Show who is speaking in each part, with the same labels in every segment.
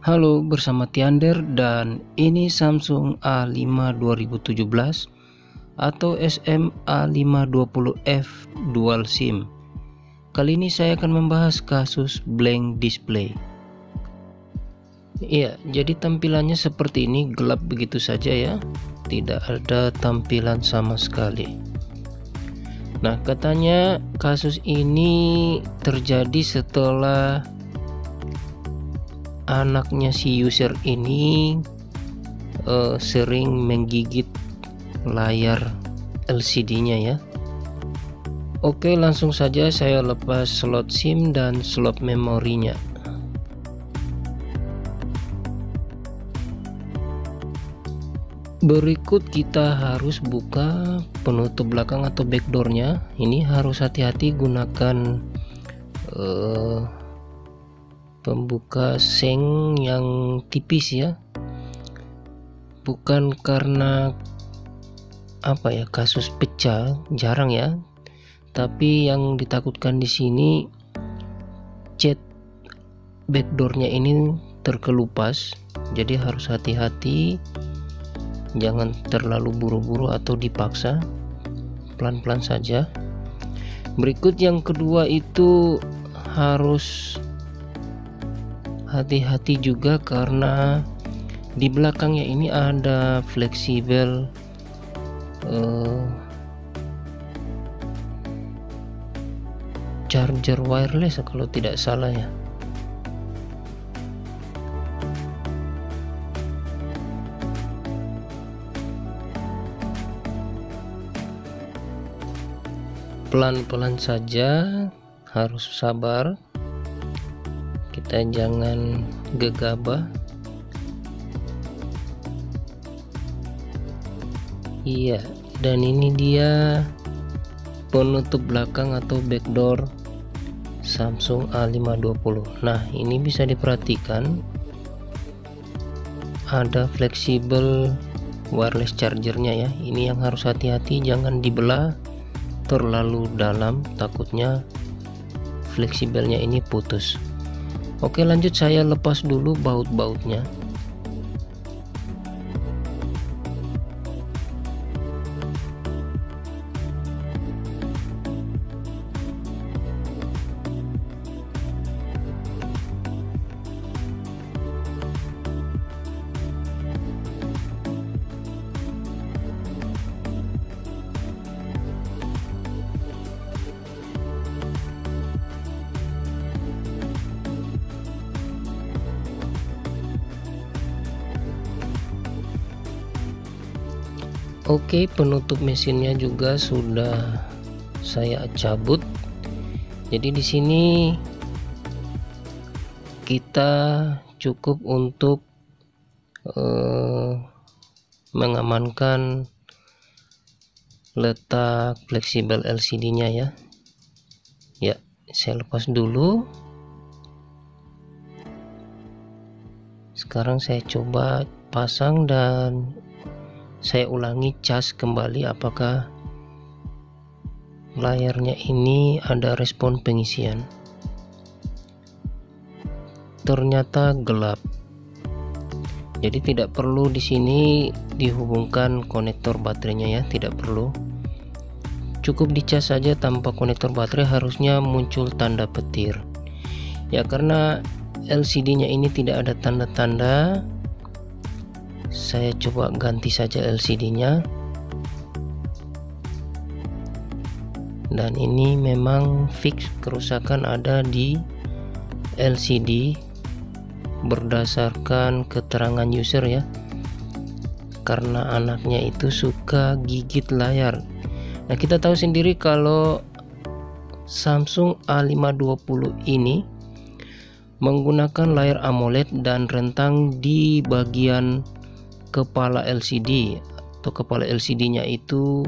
Speaker 1: Halo, bersama Tiander dan ini Samsung A5 2017 atau SMA520F Dual SIM. Kali ini saya akan membahas kasus blank display. Iya, jadi tampilannya seperti ini, gelap begitu saja ya. Tidak ada tampilan sama sekali. Nah, katanya kasus ini terjadi setelah anaknya si user ini sering menggigit layar LCD-nya ya. Oke, langsung saja saya lepas slot SIM dan slot memorinya. Berikut kita harus buka penutup belakang atau backdoornya. Ini harus hati-hati, gunakan pembuka seng yang tipis ya, bukan karena kasus pecah, jarang ya, tapi yang ditakutkan di sini cat backdoornya ini terkelupas, jadi harus hati-hati, jangan terlalu buru-buru atau dipaksa, pelan-pelan saja. Berikut yang kedua itu harus hati-hati juga karena di belakangnya ini ada fleksibel charger wireless kalau tidak salah ya. Pelan-pelan saja, harus sabar, kita jangan gegabah. Iya, dan ini dia penutup belakang atau backdoor Samsung A520. Nah, ini bisa diperhatikan ada fleksibel wireless chargernya ya. Ini yang harus hati-hati, jangan dibelah terlalu dalam, takutnya fleksibelnya ini putus. Oke, lanjut, saya lepas dulu baut-bautnya. Oke, penutup mesinnya juga sudah saya cabut. Jadi di sini kita cukup untuk mengamankan letak fleksibel LCD-nya ya. Ya, saya lepas dulu. Sekarang saya coba pasang dan saya ulangi cas kembali apakah layarnya ini ada respon pengisian. Ternyata gelap. Jadi tidak perlu di sini dihubungkan konektor baterainya ya, tidak perlu. Cukup dicas saja tanpa konektor baterai, harusnya muncul tanda petir. Ya, karena LCD-nya ini tidak ada tanda-tanda, saya coba ganti saja LCD-nya. Dan ini memang fix kerusakan ada di LCD berdasarkan keterangan user ya, karena anaknya itu suka gigit layar. Nah, kita tahu sendiri kalau Samsung A520 ini menggunakan layar AMOLED dan rentang di bagian kepala LCD atau kepala LCD-nya itu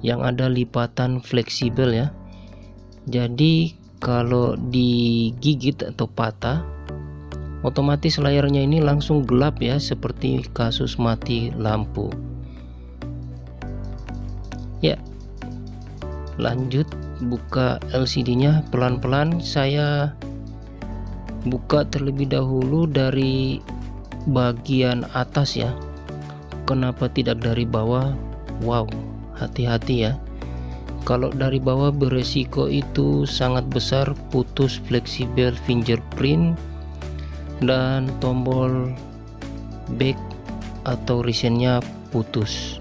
Speaker 1: yang ada lipatan fleksibel ya. Jadi kalau digigit atau patah, otomatis layarnya ini langsung gelap ya, seperti kasus mati lampu. Ya, lanjut buka LCD-nya pelan-pelan. Saya buka terlebih dahulu dari bagian atas ya. Kenapa tidak dari bawah? Wow, hati-hati ya. Kalau dari bawah beresiko itu sangat besar putus fleksibel fingerprint dan tombol back atau resennya putus.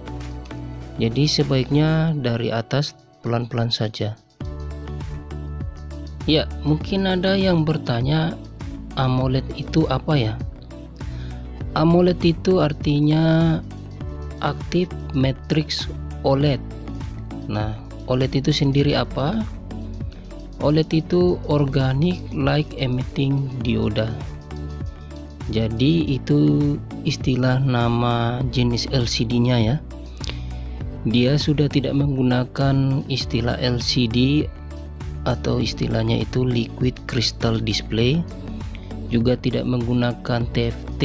Speaker 1: Jadi sebaiknya dari atas pelan-pelan saja. Ya, mungkin ada yang bertanya, AMOLED itu apa ya? AMOLED itu artinya Active Matrix OLED. Nah, OLED itu sendiri apa? OLED itu Organic Light Emitting Dioda. Jadi itu istilah nama jenis LCD-nya ya. Dia sudah tidak menggunakan istilah LCD atau istilahnya itu Liquid Crystal Display, juga tidak menggunakan TFT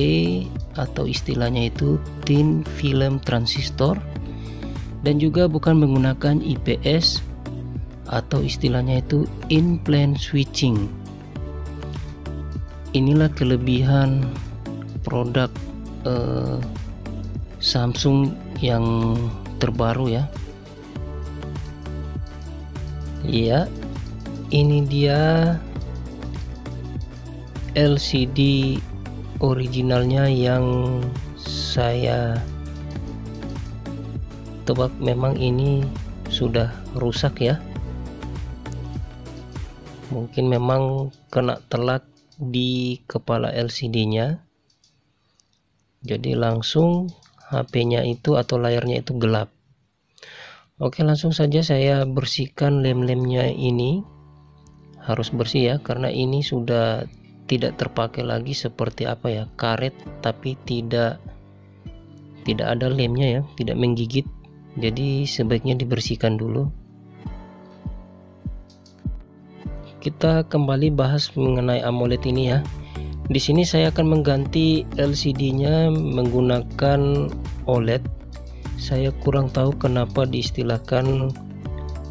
Speaker 1: atau istilahnya itu Thin Film Transistor, dan juga bukan menggunakan IPS atau istilahnya itu In-Plane Switching. Inilah kelebihan produk Samsung yang terbaru ya. Iya, ini dia LCD originalnya yang saya tebak memang ini sudah rusak ya. Mungkin memang kena telak di kepala LCD-nya. Jadi langsung HP-nya itu atau layarnya itu gelap. Oke, langsung saja saya bersihkan lem-lemnya ini. Harus bersih ya, karena ini sudah tidak terpakai lagi seperti apa ya, karet tapi tidak ada lemnya ya, tidak menggigit. Jadi sebaiknya dibersihkan dulu. Kita kembali bahas mengenai AMOLED ini ya. Di sini saya akan mengganti LCD-nya menggunakan OLED. Saya kurang tahu kenapa diistilahkan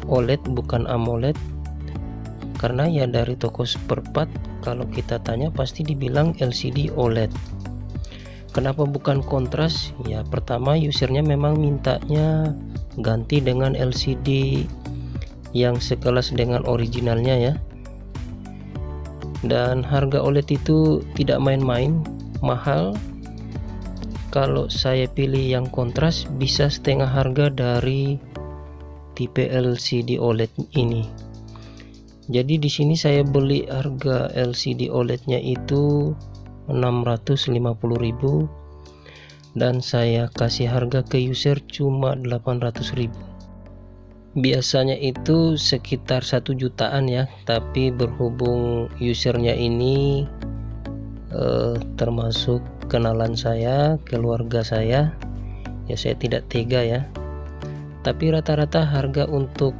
Speaker 1: OLED bukan AMOLED. Karena ya dari toko seperempat kalau kita tanya pasti dibilang LCD OLED. Kenapa bukan kontras? Ya pertama usernya memang mintanya ganti dengan LCD yang sekelas dengan originalnya ya. Dan harga OLED itu tidak main-main, mahal. Kalau saya pilih yang kontras bisa setengah harga dari tipe LCD OLED ini. Jadi di sini saya beli harga LCD OLED-nya itu 650.000 dan saya kasih harga ke user cuma 800.000. Biasanya itu sekitar 1 jutaan ya, tapi berhubung usernya ini termasuk kenalan saya, keluarga saya, ya saya tidak tega ya. Tapi rata-rata harga untuk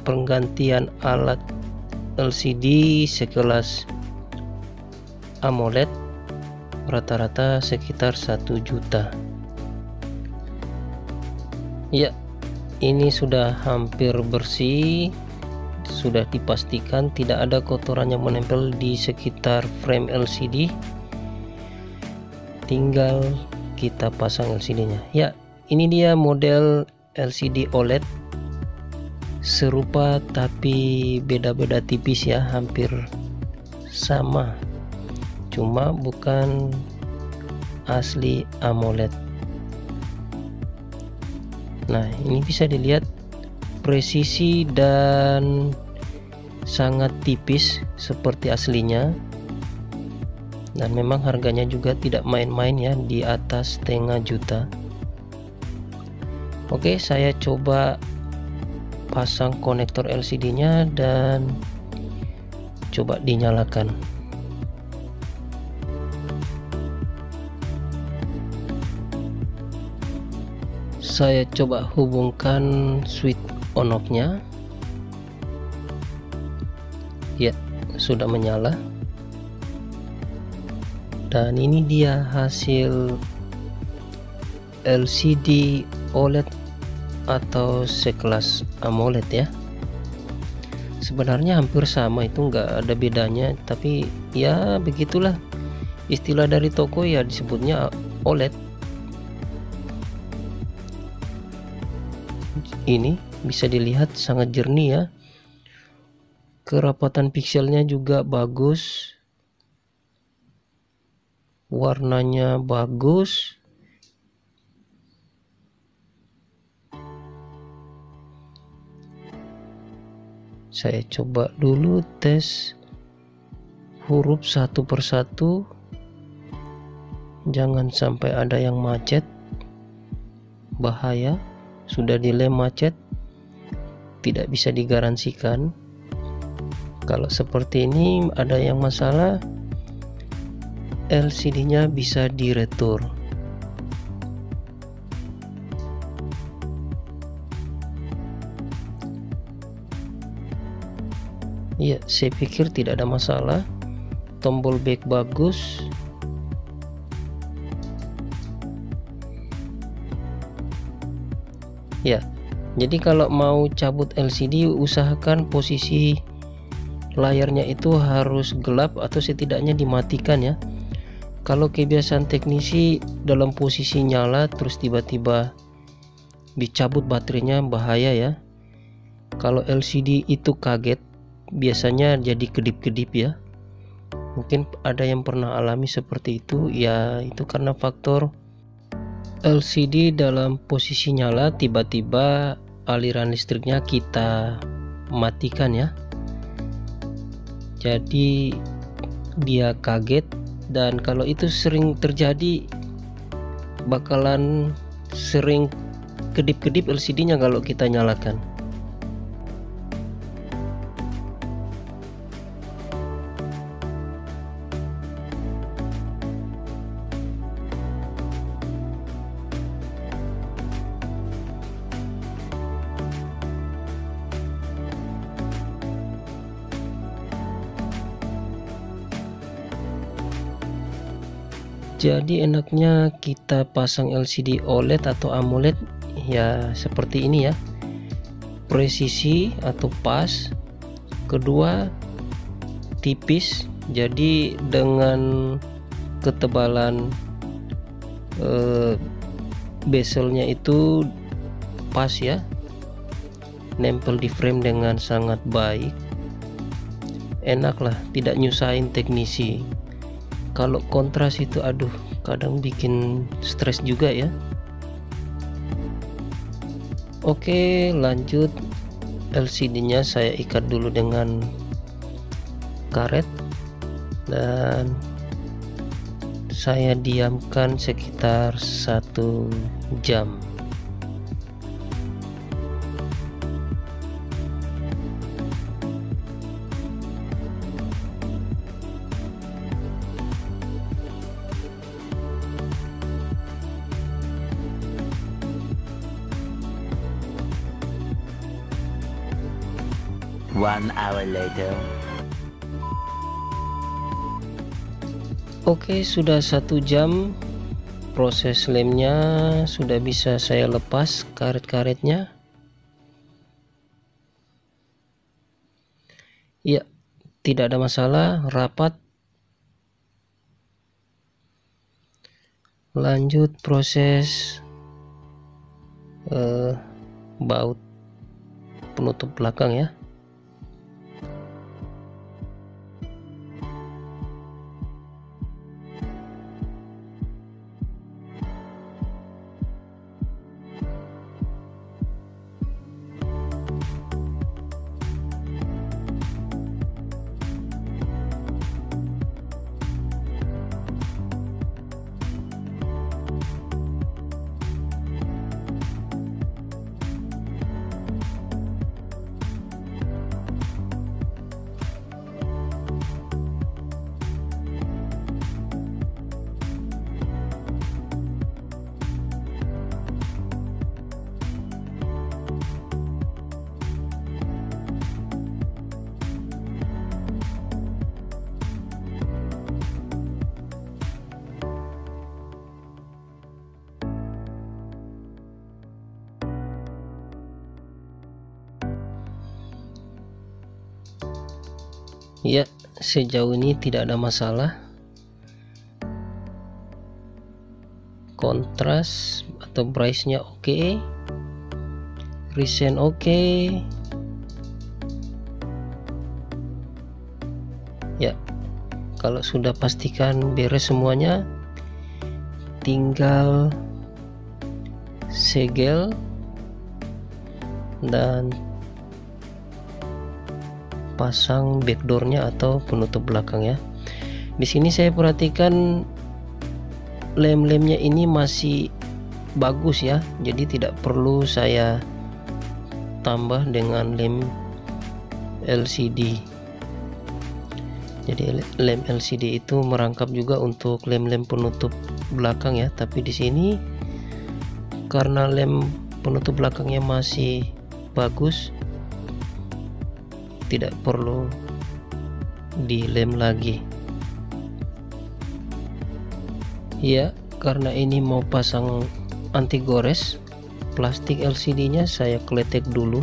Speaker 1: penggantian alat LCD sekelas AMOLED rata-rata sekitar 1 juta. Ya, ini sudah hampir bersih, sudah dipastikan tidak ada kotoran yang menempel di sekitar frame LCD. Tinggal kita pasang LCD-nya. Ya, ini dia model LCD OLED. Serupa tapi beda-beda tipis ya, hampir sama, cuma bukan asli AMOLED. Nah, ini bisa dilihat presisi dan sangat tipis seperti aslinya, dan memang harganya juga tidak main-main ya, di atas setengah juta. Oke, saya coba pasang konektor LCD-nya dan coba dinyalakan. Saya coba hubungkan switch on off-nya. Ya, sudah menyala. Dan ini dia hasil LCD OLED atau sekelas AMOLED ya. sebenarnya hampir sama, itu nggak ada bedanya, tapi ya begitulah istilah dari toko ya, disebutnya OLED. Ini bisa dilihat sangat jernih ya, kerapatan pikselnya juga bagus, warnanya bagus. Saya coba dulu tes huruf satu persatu, jangan sampai ada yang macet, bahaya. Sudah dilem macet, tidak bisa digaransikan. Kalau seperti ini ada yang masalah, LCD-nya bisa diretur. Ya, saya pikir tidak ada masalah. Tombol back bagus. Ya, jadi kalau mau cabut LCD, usahakan posisi layarnya itu harus gelap atau setidaknya dimatikan ya. Kalau kebiasaan teknisi dalam posisi nyala terus tiba-tiba dicabut baterainya, bahaya ya. Kalau LCD itu kaget, biasanya jadi kedip-kedip ya. Mungkin ada yang pernah alami seperti itu ya, itu karena faktor LCD dalam posisi nyala tiba-tiba aliran listriknya kita matikan ya. Jadi dia kaget, dan kalau itu sering terjadi bakalan sering kedip-kedip LCD-nya kalau kita nyalakan. Jadi enaknya kita pasang LCD OLED atau AMOLED ya seperti ini ya, presisi atau pas. Kedua, tipis, jadi dengan ketebalan bezelnya itu pas ya, nempel di frame dengan sangat baik. Enak lah, tidak nyusahin teknisi. Kalau kontras itu aduh, kadang bikin stres juga ya. Oke, lanjut. LCD-nya saya ikat dulu dengan karet dan saya diamkan sekitar 1 jam.
Speaker 2: One hour later.
Speaker 1: Oke, sudah 1 jam. Proses lemnya sudah bisa saya lepas karet-karetnya. Ya, tidak ada masalah, rapat. Lanjut proses baut penutup belakang ya. Ya, sejauh ini tidak ada masalah. Kontras atau brightness-nya oke, recent oke. Ya, kalau sudah pastikan beres semuanya, tinggal segel dan pasang backdoornya atau penutup belakang ya. Di sini saya perhatikan lem-lemnya ini masih bagus ya, jadi tidak perlu saya tambah dengan lem LCD. Jadi lem LCD itu merangkap juga untuk lem-lem penutup belakang ya, tapi di sini karena lem penutup belakangnya masih bagus, tidak perlu dilem lagi. Ya, karena ini mau pasang anti gores, plastik LCD nya saya kletek dulu.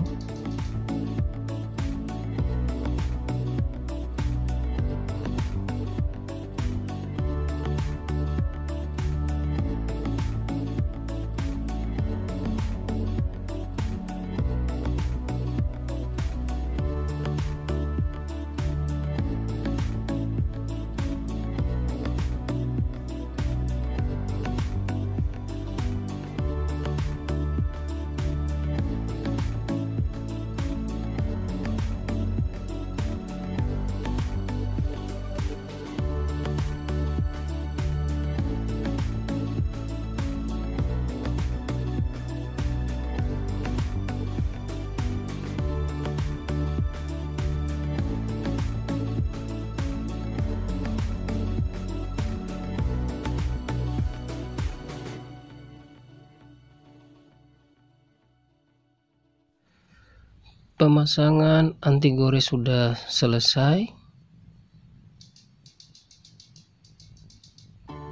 Speaker 1: Pemasangan anti gores sudah selesai.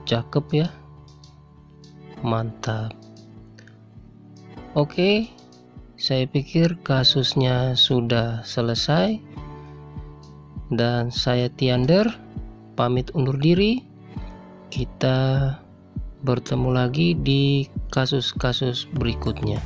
Speaker 1: Cakep ya, mantap. Oke, saya pikir kasusnya sudah selesai dan saya Tiander pamit undur diri. Kita bertemu lagi di kasus-kasus berikutnya.